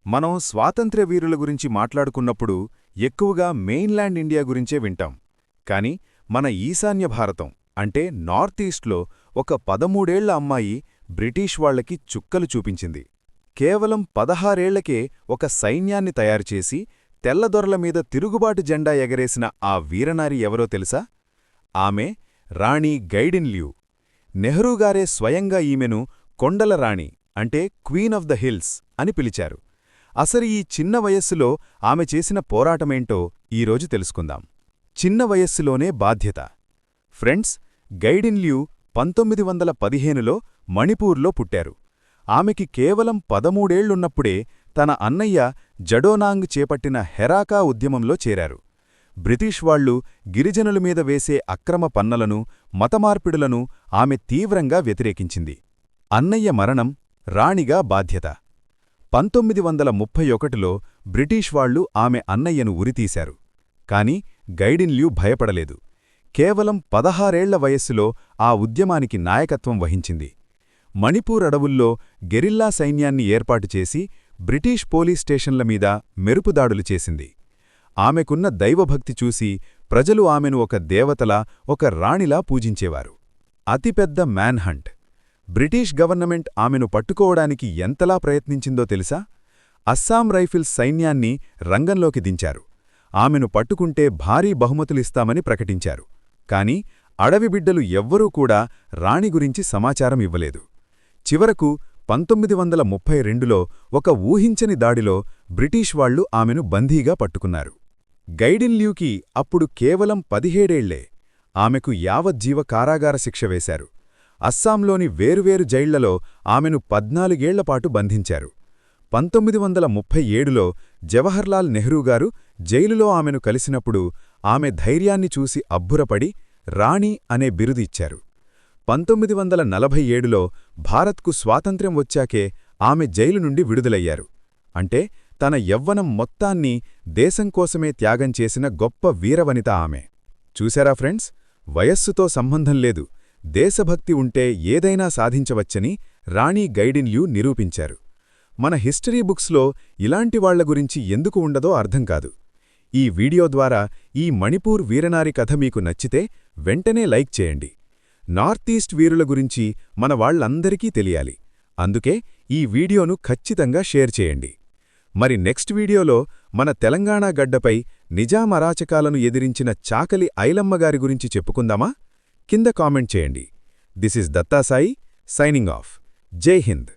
మనం స్వాతంత్ర్య వీరుల గురించి మాట్లాడుకున్నప్పుడు ఎక్కువగా మెయిన్లాండ్ ఇండియా గురించే వింటాం. కాని మన ఈశాన్య భారతం అంటే నార్త్ ఈస్ట్లో ఒక 13 ఏళ్ల అమ్మాయి బ్రిటిష్ వాళ్లకి చుక్కలు చూపించింది. కేవలం 16 ఏళ్లకే ఒక సైన్యాన్ని తయారుచేసి తెల్లదొరల మీద తిరుగుబాటు జెండా ఎగరేసిన ఆ వీరనారి ఎవరో తెలుసా? ఆమె రాణి గైడిన్ల్యూ. నెహ్రూగారే స్వయంగా ఈమెను కొండల రాణి అంటే క్వీన్ ఆఫ్ ద హిల్స్ అని పిలిచారు. అసలు ఈ చిన్న వయస్సులో ఆమె చేసిన పోరాటమేంటో ఈరోజు తెలుసుకుందాం. చిన్న వయస్సులోనే బాధ్యత. ఫ్రెండ్స్, గైడిన్ల్యూ 1915లో మణిపూర్లో పుట్టారు. ఆమెకి కేవలం 13 ఏళ్లున్నప్పుడే తన అన్నయ్య జడోనాంగ్ చేపట్టిన హెరాకా ఉద్యమంలో చేరారు. బ్రిటిష్ వాళ్లు గిరిజనుల మీద వేసే అక్రమ పన్నులను, మతమార్పిడులను ఆమె తీవ్రంగా వ్యతిరేకించింది. అన్నయ్య మరణం, రాణిగా బాధ్యత. 1931లో బ్రిటిష్ వాళ్లు ఆమె అన్నయ్యను ఉరితీశారు. కాని గైడిన్ల్యూ భయపడలేదు. కేవలం 16 ఏళ్ల వయస్సులో ఆ ఉద్యమానికి నాయకత్వం వహించింది. మణిపూర్ అడవుల్లో గెరిల్లా సైన్యాన్ని ఏర్పాటుచేసి బ్రిటిష్ పోలీస్ స్టేషన్ల మీద మెరుపుదాడులు చేసింది. ఆమెకున్న దైవభక్తి చూసి ప్రజలు ఆమెను ఒక దేవతలా, ఒక రాణిలా పూజించేవారు. అతిపెద్ద మ్యాన్హంట్. బ్రిటిష్ గవర్నమెంట్ ఆమెను పట్టుకోవడానికి ఎంతలా ప్రయత్నించిందో తెలుసా? అస్సాం రైఫిల్స్ సైన్యాన్ని రంగంలోకి దించారు. ఆమెను పట్టుకుంటే భారీ బహుమతులిస్తామని ప్రకటించారు. కాని అడవిబిడ్డలు ఎవ్వరూ కూడా రాణి గురించి సమాచారం ఇవ్వలేదు. చివరకు 1932లో ఒక ఊహించని దాడిలో బ్రిటిష్ వాళ్లు ఆమెను బందీగా పట్టుకున్నారు. గైడిన్ల్యూకి అప్పుడు కేవలం 17 ఏళ్లే. ఆమెకు యావజ్జీవ కారాగార శిక్ష వేశారు. అస్సాంలోని వేరువేరు జైళ్లలో ఆమెను 14 ఏళ్లపాటు బంధించారు. 1937లో జవహర్లాల్ నెహ్రూగారు జైలులో ఆమెను కలిసినప్పుడు ఆమె ధైర్యాన్ని చూసి అబ్బురపడి రాణి అనే బిరుదు ఇచ్చారు. 1947లో భారత్కు స్వాతంత్ర్యం వచ్చాకే ఆమె జైలు నుండి విడుదలయ్యారు. అంటే తన యవ్వనం మొత్తాన్ని దేశంకోసమే త్యాగం చేసిన గొప్ప వీరవనిత ఆమె. చూశారా ఫ్రెండ్స్, వయస్సుతో సంబంధం లేదు, దేశభక్తి ఉంటే ఏదైనా సాధించవచ్చని రాణి గైడిన్ల్యూ నిరూపించారు. మన హిస్టరీ బుక్స్లో ఇలాంటి వాళ్ల గురించి ఎందుకు ఉండదో అర్థం కాదు. ఈ వీడియో ద్వారా ఈ మణిపూర్ వీరనారి కథ మీకు నచ్చితే వెంటనే లైక్ చేయండి. నార్త్ ఈస్ట్ వీరుల గురించి మన వాళ్లందరికీ తెలియాలి. అందుకే ఈ వీడియోను ఖచ్చితంగా షేర్ చేయండి. మరి నెక్స్ట్ వీడియోలో మన తెలంగాణ గడ్డపై నిజాం అరాచకాలను ఎదిరించిన చాకలి ఐలమ్మగారి గురించి చెప్పుకుందామా? కింద కామెంట్ చేయండి. This is Datta Sai, signing off. Jai Hind.